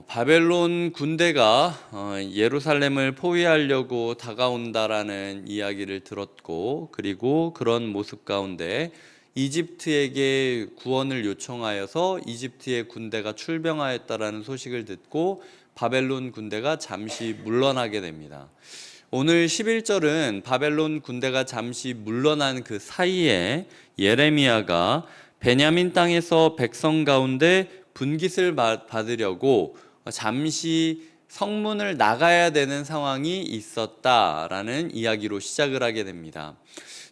바벨론 군대가 예루살렘을 포위하려고 다가온다라는 이야기를 들었고, 그리고 그런 모습 가운데 이집트에게 구원을 요청하여서 이집트의 군대가 출병하였다라는 소식을 듣고 바벨론 군대가 잠시 물러나게 됩니다. 오늘 11절은 바벨론 군대가 잠시 물러난 그 사이에 예레미야가 베냐민 땅에서 백성 가운데 분깃을 받으려고 잠시 성문을 나가야 되는 상황이 있었다라는 이야기로 시작을 하게 됩니다.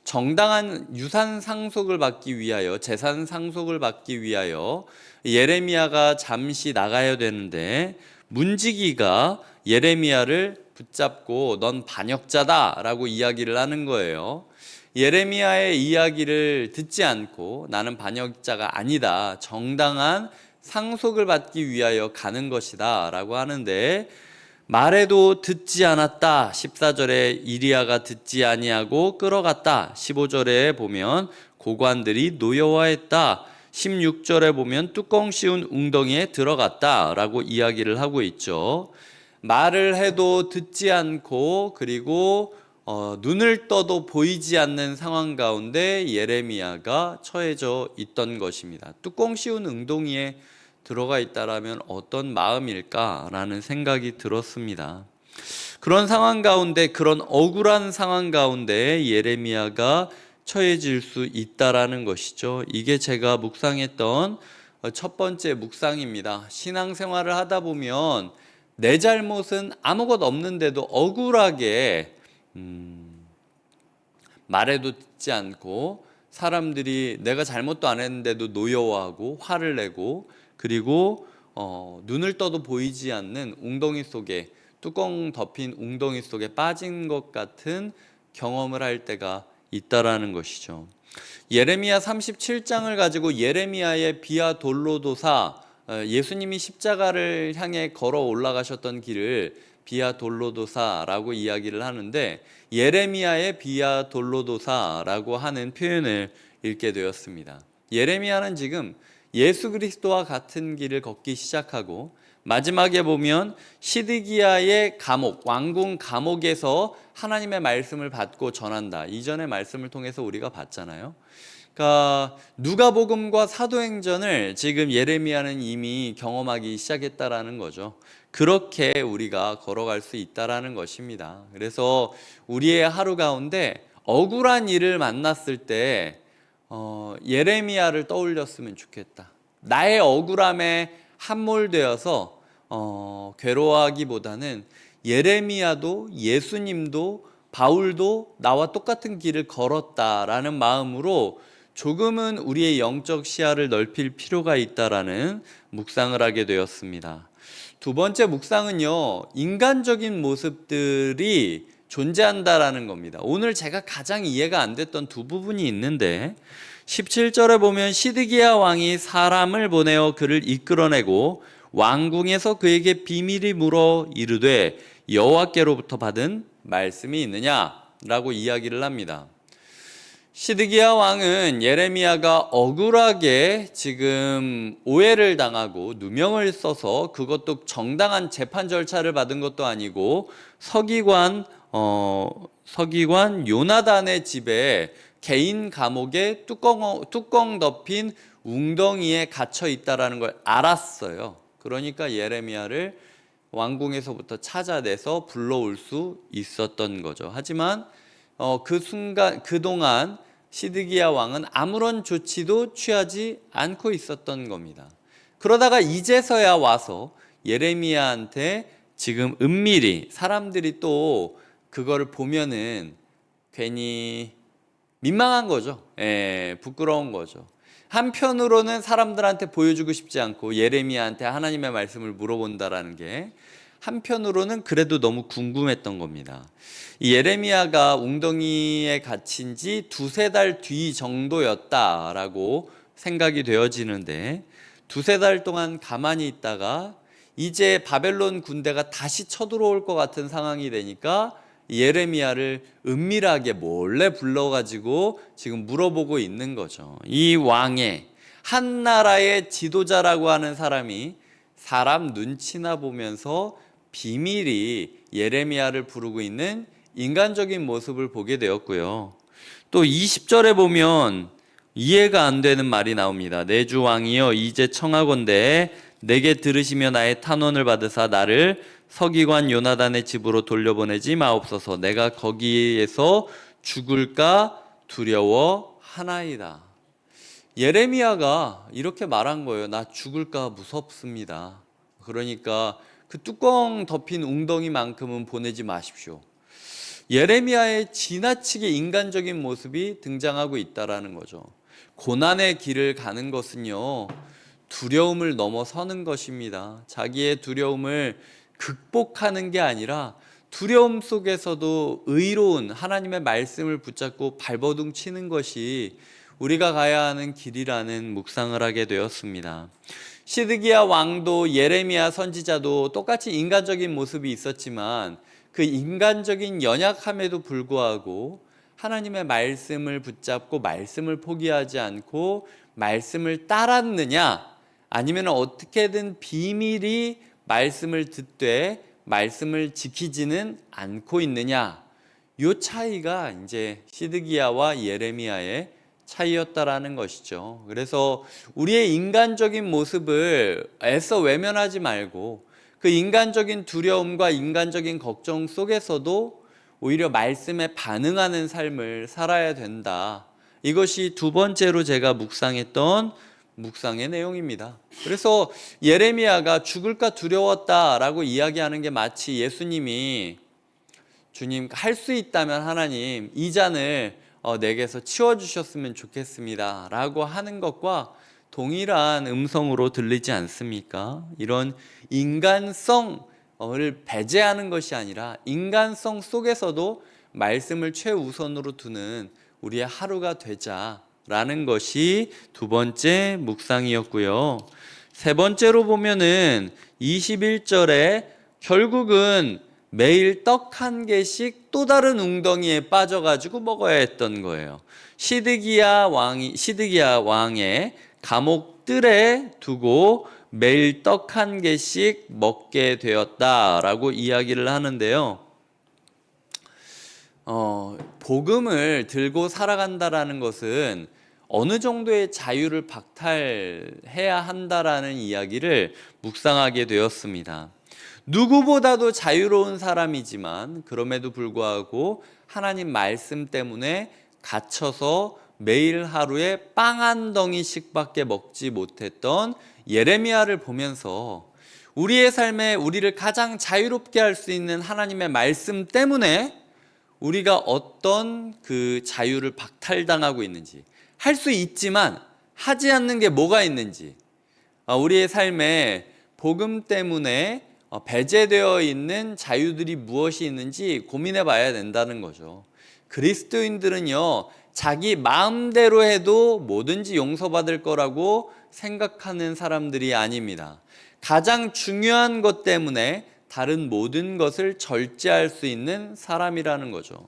정당한 유산 상속을 받기 위하여, 재산 상속을 받기 위하여 예레미야가 잠시 나가야 되는데, 문지기가 예레미야를 붙잡고 넌 반역자다라고 이야기를 하는 거예요. 예레미야의 이야기를 듣지 않고 나는 반역자가 아니다, 정당한 상속을 받기 위하여 가는 것이다 라고 하는데, 말해도 듣지 않았다. 14절에 이리야가 듣지 아니하고 끌어갔다. 15절에 보면 고관들이 노여워했다. 16절에 보면 뚜껑 씌운 웅덩이에 들어갔다 라고 이야기를 하고 있죠. 말을 해도 듣지 않고, 그리고 눈을 떠도 보이지 않는 상황 가운데 예레미야가 처해져 있던 것입니다. 뚜껑 씌운 웅덩이에 들어가 있다라면 어떤 마음일까라는 생각이 들었습니다. 그런 상황 가운데, 그런 억울한 상황 가운데 예레미야가 처해질 수 있다라는 것이죠. 이게 제가 묵상했던 첫 번째 묵상입니다. 신앙생활을 하다 보면 내 잘못은 아무것도 없는데도 억울하게 말해도 듣지 않고, 사람들이 내가 잘못도 안 했는데도 노여워하고 화를 내고, 그리고 눈을 떠도 보이지 않는 웅덩이 속에, 뚜껑 덮인 웅덩이 속에 빠진 것 같은 경험을 할 때가 있다라는 것이죠. 예레미야 37장을 가지고 예레미야의 비아 돌로도사, 예수님이 십자가를 향해 걸어 올라가셨던 길을 비아 돌로도사라고 이야기를 하는데, 예레미야의 비아 돌로도사라고 하는 표현을 읽게 되었습니다. 예레미야는 지금 예수 그리스도와 같은 길을 걷기 시작하고, 마지막에 보면 시드기야의 감옥, 왕궁 감옥에서 하나님의 말씀을 받고 전한다. 이전의 말씀을 통해서 우리가 봤잖아요. 그러니까 누가복음과 사도행전을 지금 예레미야는 이미 경험하기 시작했다라는 거죠. 그렇게 우리가 걸어갈 수 있다라는 것입니다. 그래서 우리의 하루 가운데 억울한 일을 만났을 때 예레미야를 떠올렸으면 좋겠다. 나의 억울함에 함몰되어서 괴로워하기보다는 예레미야도, 예수님도, 바울도 나와 똑같은 길을 걸었다라는 마음으로 조금은 우리의 영적 시야를 넓힐 필요가 있다라는 묵상을 하게 되었습니다. 두 번째 묵상은요, 인간적인 모습들이 존재한다라는 겁니다. 오늘 제가 가장 이해가 안 됐던 두 부분이 있는데, 17절에 보면 시드기야 왕이 사람을 보내어 그를 이끌어내고 왕궁에서 그에게 비밀이 물어 이르되 여호와께로부터 받은 말씀이 있느냐라고 이야기를 합니다. 시드기야 왕은 예레미야가 억울하게 지금 오해를 당하고 누명을 써서, 그것도 정당한 재판 절차를 받은 것도 아니고 서기관 요나단의 집에 개인 감옥에 뚜껑 덮인 웅덩이에 gat혀 있다라는 걸 알았어요. 그러니까 예레미야를 왕궁에서부터 찾아내서 불러올 수 있었던 거죠. 하지만 그동안 시드기야 왕은 아무런 조치도 취하지 않고 있었던 겁니다. 그러다가 이제서야 와서 예레미야한테 지금 은밀히, 사람들이 또 그거를 보면은 괜히 민망한 거죠. 부끄러운 거죠. 한편으로는 사람들한테 보여주고 싶지 않고 예레미야한테 하나님의 말씀을 물어본다라는 게, 한편으로는 그래도 너무 궁금했던 겁니다. 이 예레미야가 웅덩이에 갇힌 지 두세 달 뒤 정도였다라고 생각이 되어지는데, 두세 달 동안 가만히 있다가 이제 바벨론 군대가 다시 쳐들어올 것 같은 상황이 되니까 예레미야를 은밀하게 몰래 불러가지고 지금 물어보고 있는 거죠. 이 왕의, 한 나라의 지도자라고 하는 사람이 사람 눈치나 보면서 비밀이 예레미야를 부르고 있는 인간적인 모습을 보게 되었고요. 또 20절에 보면 이해가 안 되는 말이 나옵니다. 내 주 왕이여 이제 청하건대 내게 들으시며 나의 탄원을 받으사 나를 서기관 요나단의 집으로 돌려보내지 마옵소서. 내가 거기에서 죽을까 두려워하나이다. 예레미야가 이렇게 말한 거예요. 나 죽을까 무섭습니다. 그러니까 그 뚜껑 덮인 웅덩이만큼은 보내지 마십시오. 예레미야의 지나치게 인간적인 모습이 등장하고 있다라는 거죠. 고난의 길을 가는 것은요, 두려움을 넘어서는 것입니다. 자기의 두려움을 극복하는 게 아니라 두려움 속에서도 의로운 하나님의 말씀을 붙잡고 발버둥 치는 것이 우리가 가야 하는 길이라는 묵상을 하게 되었습니다. 시드기야 왕도 예레미야 선지자도 똑같이 인간적인 모습이 있었지만 그 인간적인 연약함에도 불구하고 하나님의 말씀을 붙잡고 말씀을 포기하지 않고 말씀을 따랐느냐, 아니면 어떻게든 비밀이 말씀을 듣되 말씀을 지키지는 않고 있느냐, 이 차이가 이제 시드기야와 예레미야의 차이였다라는 것이죠. 그래서 우리의 인간적인 모습을 애써 외면하지 말고 그 인간적인 두려움과 인간적인 걱정 속에서도 오히려 말씀에 반응하는 삶을 살아야 된다. 이것이 두 번째로 제가 묵상했던 묵상의 내용입니다. 그래서 예레미야가 죽을까 두려웠다라고 이야기하는 게 마치 예수님이 주님 할 수 있다면 하나님 이 잔을 내게서 치워주셨으면 좋겠습니다 라고 하는 것과 동일한 음성으로 들리지 않습니까? 이런 인간성을 배제하는 것이 아니라 인간성 속에서도 말씀을 최우선으로 두는 우리의 하루가 되자라는 것이 두 번째 묵상이었고요. 세 번째로 보면은 21절에 결국은 매일 떡 한 개씩 또 다른 웅덩이에 빠져가지고 먹어야 했던 거예요. 시드기야 왕의 감옥들에 두고 매일 떡 한 개씩 먹게 되었다라고 이야기를 하는데요. 복음을 들고 살아간다라는 것은 어느 정도의 자유를 박탈해야 한다라는 이야기를 묵상하게 되었습니다. 누구보다도 자유로운 사람이지만 그럼에도 불구하고 하나님 말씀 때문에 갇혀서 매일 하루에 빵 한 덩이씩밖에 먹지 못했던 예레미야를 보면서 우리의 삶에 우리를 가장 자유롭게 할 수 있는 하나님의 말씀 때문에 우리가 어떤 그 자유를 박탈당하고 있는지, 할 수 있지만 하지 않는 게 뭐가 있는지, 우리의 삶에 복음 때문에 배제되어 있는 자유들이 무엇이 있는지 고민해 봐야 된다는 거죠. 그리스도인들은요, 자기 마음대로 해도 뭐든지 용서받을 거라고 생각하는 사람들이 아닙니다. 가장 중요한 것 때문에 다른 모든 것을 절제할 수 있는 사람이라는 거죠.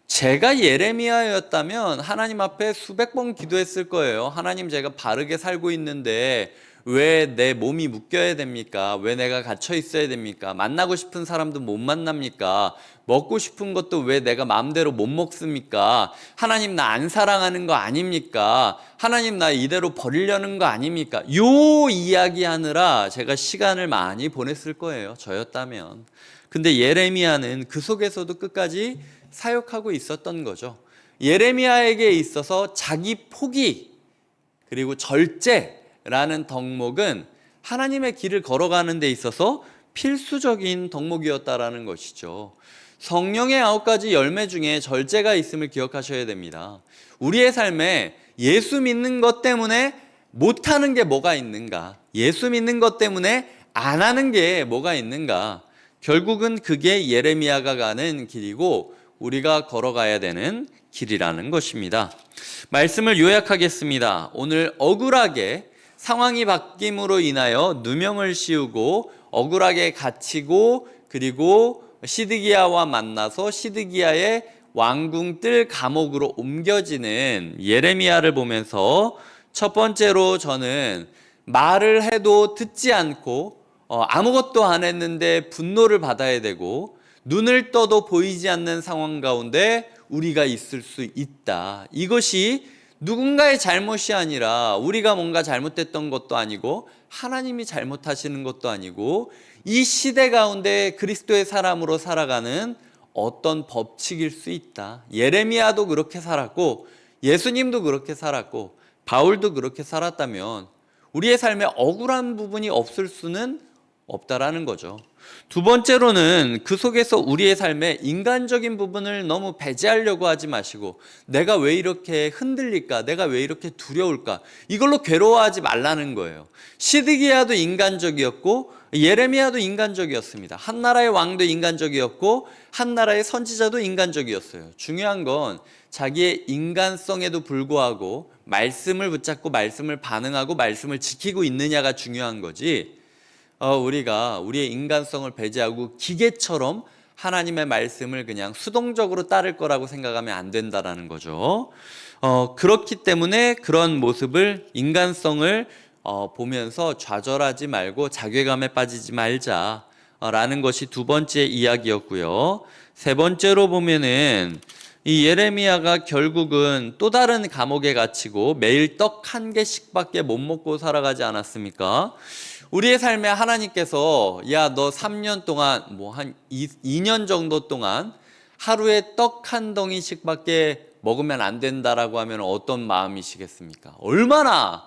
제가 예레미야였다면 하나님 앞에 수백 번 기도했을 거예요. 하나님, 제가 바르게 살고 있는데 왜 내 몸이 묶여야 됩니까? 왜 내가 갇혀 있어야 됩니까? 만나고 싶은 사람도 못 만납니까? 먹고 싶은 것도 왜 내가 마음대로 못 먹습니까? 하나님, 나 안 사랑하는 거 아닙니까? 하나님, 나 이대로 버리려는 거 아닙니까? 요 이야기 하느라 제가 시간을 많이 보냈을 거예요, 저였다면. 근데 예레미야는 그 속에서도 끝까지 사역하고 있었던 거죠. 예레미야에게 있어서 자기 포기 그리고 절제라는 덕목은 하나님의 길을 걸어가는 데 있어서 필수적인 덕목이었다라는 것이죠. 성령의 9가지 열매 중에 절제가 있음을 기억하셔야 됩니다. 우리의 삶에 예수 믿는 것 때문에 못하는 게 뭐가 있는가? 예수 믿는 것 때문에 안 하는 게 뭐가 있는가? 결국은 그게 예레미야가 가는 길이고 우리가 걸어가야 되는 길이라는 것입니다. 말씀을 요약하겠습니다. 오늘 억울하게 상황이 바뀜으로 인하여 누명을 씌우고 억울하게 갇히고 그리고 시드기야와 만나서 시드기야의 왕궁 뜰 감옥으로 옮겨지는 예레미야를 보면서 첫 번째로 저는 말을 해도 듣지 않고 아무것도 안 했는데 분노를 받아야 되고 눈을 떠도 보이지 않는 상황 가운데 우리가 있을 수 있다. 이것이 누군가의 잘못이 아니라 우리가 뭔가 잘못됐던 것도 아니고 하나님이 잘못하시는 것도 아니고 이 시대 가운데 그리스도의 사람으로 살아가는 어떤 법칙일 수 있다. 예레미야도 그렇게 살았고 예수님도 그렇게 살았고 바울도 그렇게 살았다면 우리의 삶에 억울한 부분이 없을 수는 없다라는 거죠. 두 번째로는 그 속에서 우리의 삶에 인간적인 부분을 너무 배제하려고 하지 마시고 내가 왜 이렇게 흔들릴까? 내가 왜 이렇게 두려울까? 이걸로 괴로워하지 말라는 거예요. 시드기야도 인간적이었고 예레미야도 인간적이었습니다. 한 나라의 왕도 인간적이었고 한 나라의 선지자도 인간적이었어요. 중요한 건 자기의 인간성에도 불구하고 말씀을 붙잡고 말씀을 반응하고 말씀을 지키고 있느냐가 중요한 거지, 우리가 우리의 인간성을 배제하고 기계처럼 하나님의 말씀을 그냥 수동적으로 따를 거라고 생각하면 안 된다라는 거죠. 그렇기 때문에 그런 모습을, 인간성을 보면서 좌절하지 말고 자괴감에 빠지지 말자라는 것이 두 번째 이야기였고요. 세 번째로 보면은 이 예레미야가 결국은 또 다른 감옥에 갇히고 매일 떡 한 개씩밖에 못 먹고 살아가지 않았습니까? 우리의 삶에 하나님께서 야, 너 3년 동안 한 2년 정도 동안 하루에 떡 한 덩이씩밖에 먹으면 안 된다라고 하면 어떤 마음이시겠습니까? 얼마나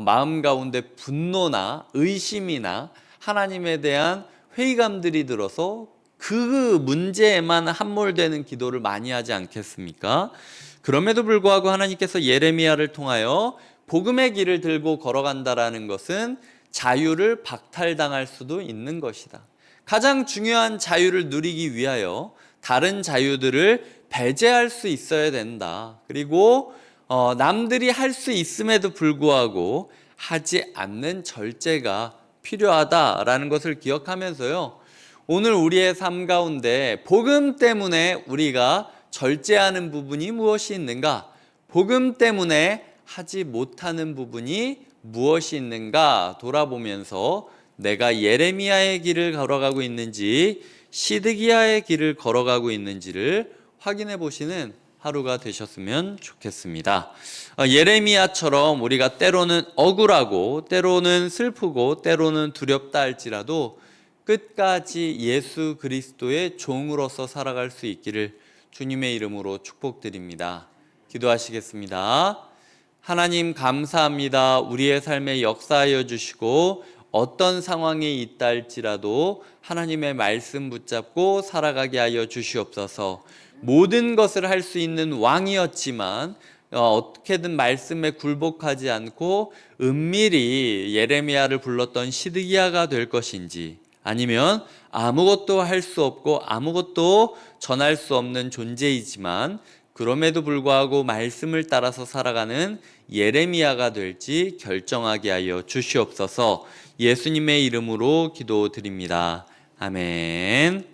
마음 가운데 분노나 의심이나 하나님에 대한 회의감들이 들어서 그 문제에만 함몰되는 기도를 많이 하지 않겠습니까? 그럼에도 불구하고 하나님께서 예레미야를 통하여 복음의 길을 들고 걸어간다라는 것은 자유를 박탈당할 수도 있는 것이다. 가장 중요한 자유를 누리기 위하여 다른 자유들을 배제할 수 있어야 된다. 그리고 남들이 할 수 있음에도 불구하고 하지 않는 절제가 필요하다라는 것을 기억하면서요, 오늘 우리의 삶 가운데 복음 때문에 우리가 절제하는 부분이 무엇이 있는가? 복음 때문에 하지 못하는 부분이 무엇이 있는가 돌아보면서 내가 예레미야의 길을 걸어가고 있는지 시드기야의 길을 걸어가고 있는지를 확인해 보시는 하루가 되셨으면 좋겠습니다. 예레미야처럼 우리가 때로는 억울하고 때로는 슬프고 때로는 두렵다 할지라도 끝까지 예수 그리스도의 종으로서 살아갈 수 있기를 주님의 이름으로 축복드립니다. 기도하시겠습니다. 하나님 감사합니다. 우리의 삶에 역사하여 주시고 어떤 상황에 있다 할지라도 하나님의 말씀 붙잡고 살아가게 하여 주시옵소서. 모든 것을 할 수 있는 왕이었지만 어떻게든 말씀에 굴복하지 않고 은밀히 예레미야를 불렀던 시드기야가 될 것인지, 아니면 아무것도 할 수 없고 아무것도 전할 수 없는 존재이지만 그럼에도 불구하고 말씀을 따라서 살아가는 예레미야가 될지 결정하게 하여 주시옵소서. 예수님의 이름으로 기도드립니다. 아멘.